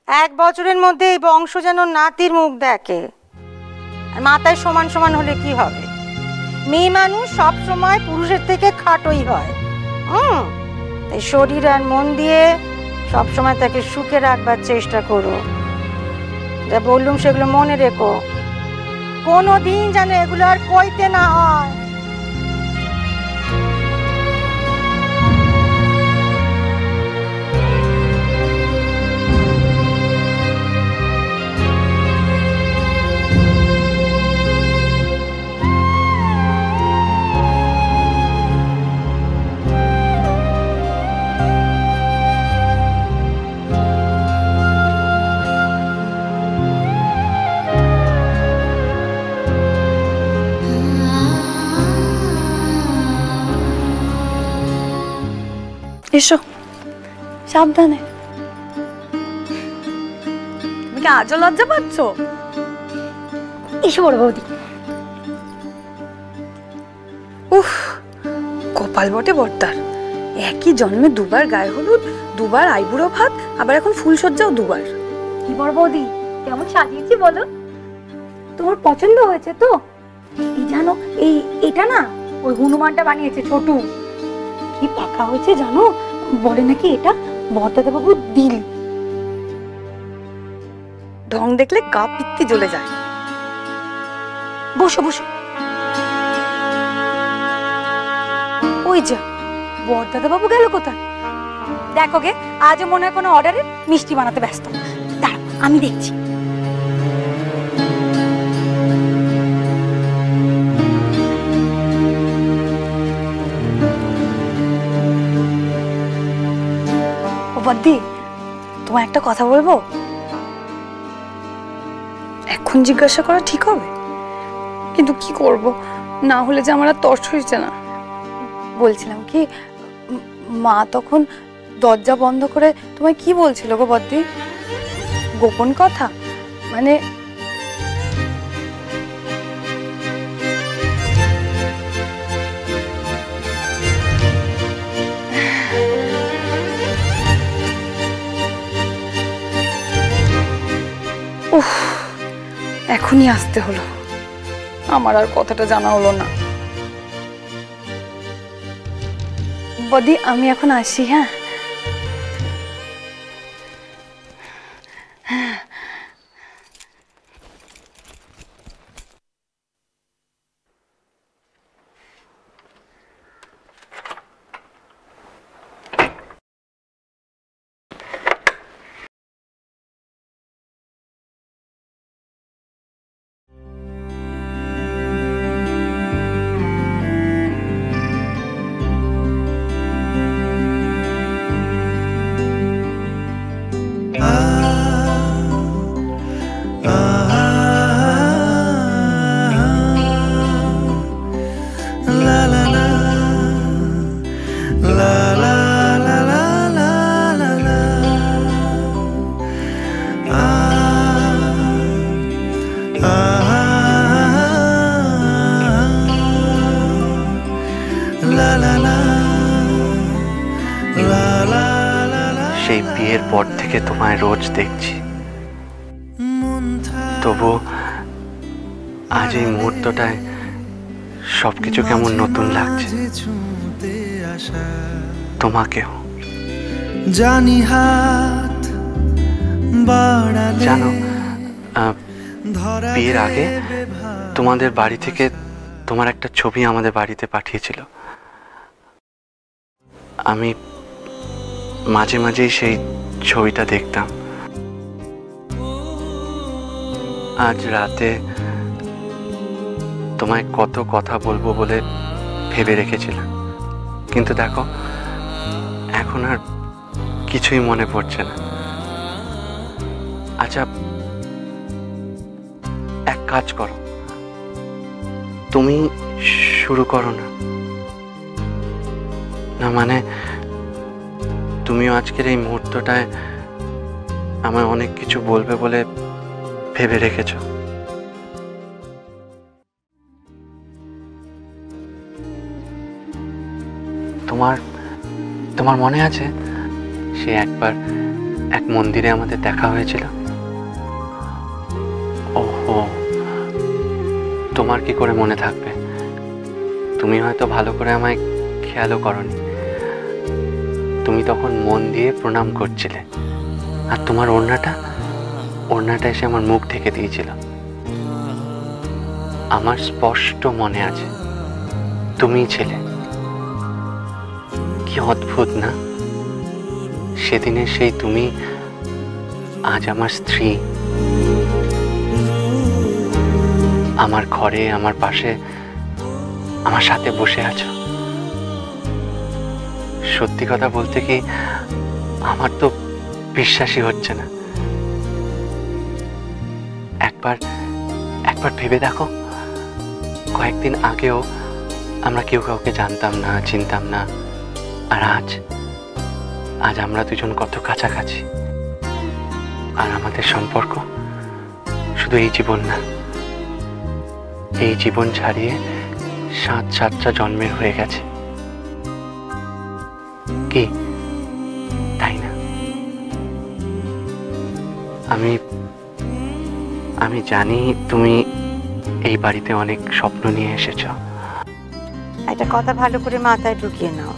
1 বছরের মধ্যে এই বংশ যেন নাতির মুখ দেখে। আর মাথায় সমান সমান হলে কি হবে? মেয়ে মানুষ সব সময় পুরুষের থেকে খাটোই হয়। তাই শরীর আর মন দিয়ে সব সময় তাকে সুখে রাখবার চেষ্টা করো। যা বললুম সেগুলো মনে রেখো, কোনোদিন যেন এগুলো আর কইতে না হয়। এসো, সাবধানে। তুমি কি আজও লজ্জা পাচ্ছ? এসো বড় বৌদি। উফ, কপাল বটে বর্তার, একই জন্মে দুবার গায়ে হলুদ, দুবার আইবুড়ো ভাত, আবার এখন ফুলসজ্জাও দুবার। কি বড় বৌদি, কেমন সাজিয়েছি বলো? তোমার পছন্দ হয়েছে তো? এই জানো, এটা না ওই হনুমানটা বানিয়েছে ছোটু। কি পাকা হয়েছে জানো, বলে নাকি এটা বর্দাদা বাবুর দিল। ঢং দেখলে গা পিত্তি জ্বলে যায়। বসো বসো। ওই যা, বর্দাদা বাবু গেল কোথায়? দেখো গে, আজও মনে হয় কোনো অর্ডারে মিষ্টি বানাতে ব্যস্ত। দাঁড়াও, আমি দেখছি। বদ্দি, তোমার একটা কথা বলবো? এখন জিজ্ঞাসা করা ঠিক হবে, কিন্তু কি করব, না হলে যে আমার আর তর্স হয়েছে না। বলছিলাম কি, মা তখন দরজা বন্ধ করে তোমায় কি বলছিল গো বদ্দি? গোপন কথা, মানে উফ, এখনই আসতে হলো, আমার আর কথাটা জানা হলো না। বদি, আমি এখন আসি। হ্যাঁ, সেই বিয়ের পর থেকে তোমায় রোজ দেখছি, তবু আজ এই মুহূর্তটায় সবকিছু কেমন নতুন লাগছে। তোমাকেও জানি, হাত জানো, বিয়ের আগে তোমাদের বাড়ি থেকে তোমার একটা ছবি আমাদের বাড়িতে পাঠিয়েছিল। আমি মাঝে মাঝেই সেই ছবিটা দেখতাম। আজ রাতে তোমায় কত কথা বলবো বলে ভেবে রেখেছিলাম, কিন্তু দেখো এখন আর কিছুই মনে পড়ছে না। আচ্ছা, এক কাজ করো, তুমি শুরু করো না। না মানে, তুমিও আজকের এই মুহূর্তটায় আমায় অনেক কিছু বলবে বলে ভেবে রেখেছো। তোমার মনে আছে সে একবার এক মন্দিরে আমাদের দেখা হয়েছিল। ওহো, তোমার কি করে মনে থাকবে? তুমি হয়তো ভালো করে আমায় খেয়ালও করনি। তুমি তখন মন দিয়ে প্রণাম করছিলে, আর তোমার ওড়নাটা এসে আমার মুখ ঢেকে দিয়েছিল। আমার স্পষ্ট মনে আছে তুমিই ছিলে। কি অদ্ভুত না, সেদিনের সেই তুমি আজ আমার স্ত্রী, আমার ঘরে, আমার পাশে, আমার সাথে বসে আছো। সত্যি কথা বলতে কি, আমার তো বিশ্বাসই হচ্ছে না। একবার ভেবে দেখো, কয়েকদিন আগেও আমরা কেউ কাউকে জানতাম না, চিনতাম না, আর আজ আমরা দুজন কত কাছাকাছি। আর আমাদের সম্পর্ক শুধু এই জীবন না, এই জীবন ছাড়িয়ে 7-7টা জন্মের হয়ে গেছে। কি তাই না? আমি জানি তুমি এই বাড়িতে অনেক স্বপ্ন নিয়ে এসেছো। একটা কথা ভালো করে মাথায় ঢুকিয়ে নাও,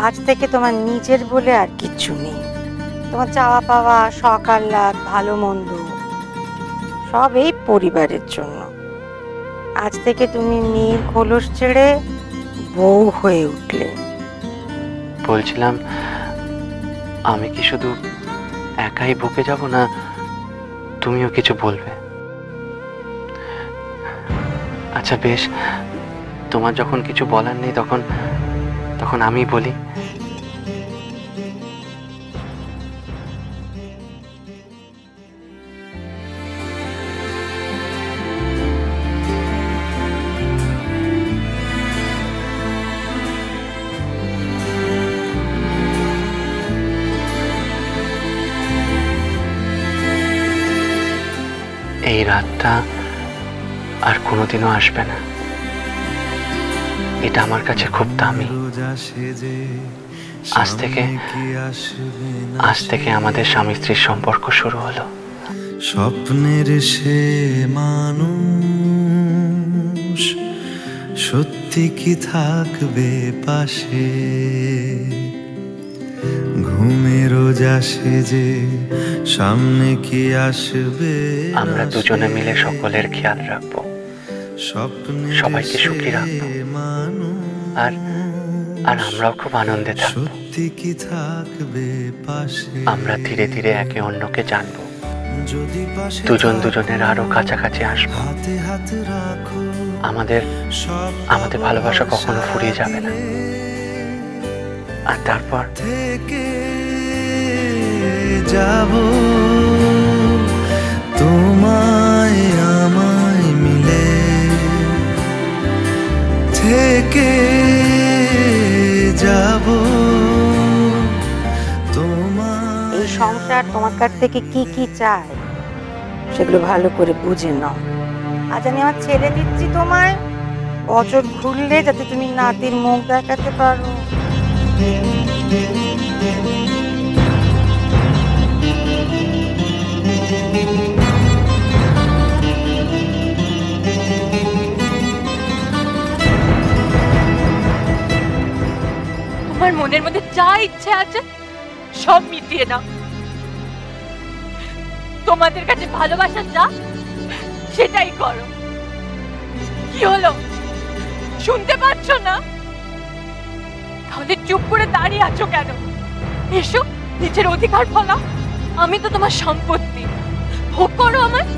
আজ থেকে তোমার নিজের বলে আর কিচ্ছু নেই। তোমার চাওয়া পাওয়া, শখ আহ্লাদ, ভালো মন্দ সব এই পরিবারের জন্য। আজ থেকে তুমি মেয়ের খোলস ছেড়ে বউ হয়ে উঠলে। বলছিলাম, আমি কি শুধু একাই বকে যাব, না তুমিও কিছু বলবে? আচ্ছা বেশ, তোমার যখন কিছু বলার নেই তখন আমি বলি। এই রাতটা আর কোনোদিনও আসবে না, এটা আমার কাছে খুব দামি। আজ থেকে আমাদের স্বামী স্ত্রীর সম্পর্ক শুরু হলো। স্বপ্নের সে মানুষ সত্যি কি থাকবে পাশে, ঘুমেরও যাসে যে সামনে কি আসবে। আমরা দুজনে মিলে সকলের খেয়াল রাখবো, সবাইকে সুখী রাখবো, আর আমরাও খুব আনন্দে থাকবো। আমরা ধীরে ধীরে একে অন্যকে জানবো, দুজন দুজনের আরো কাছাকাছি আসবো। আমাদের ভালোবাসা কখনো ফুরিয়ে যাবে না। আর তারপর থেকে যাব তোমায় আমায় মিলে, থেকে যাব তোমায়। এই সংসার তোমার কাছ থেকে কি কি চায় সেগুলো ভালো করে বুঝে নাও। আজ আমি আমার ছেলে দিচ্ছি তোমায়, বছর ঘুরলে যাতে তুমি নাতির মুখ দেখাতে পারো। তোমার মনের মধ্যে যা ইচ্ছে আছে সব মিটিয়ে নাও। তোমাদের কাছে ভালোবাসা যা সেটাই করো। কি হলো, শুনতে পাচ্ছ না? তাহলে চুপ করে দাঁড়িয়ে আছো কেন? এসো, নিজের অধিকার ফলাও। আমি তো তোমার সম্পত্তি, ভোগ করো আমায়।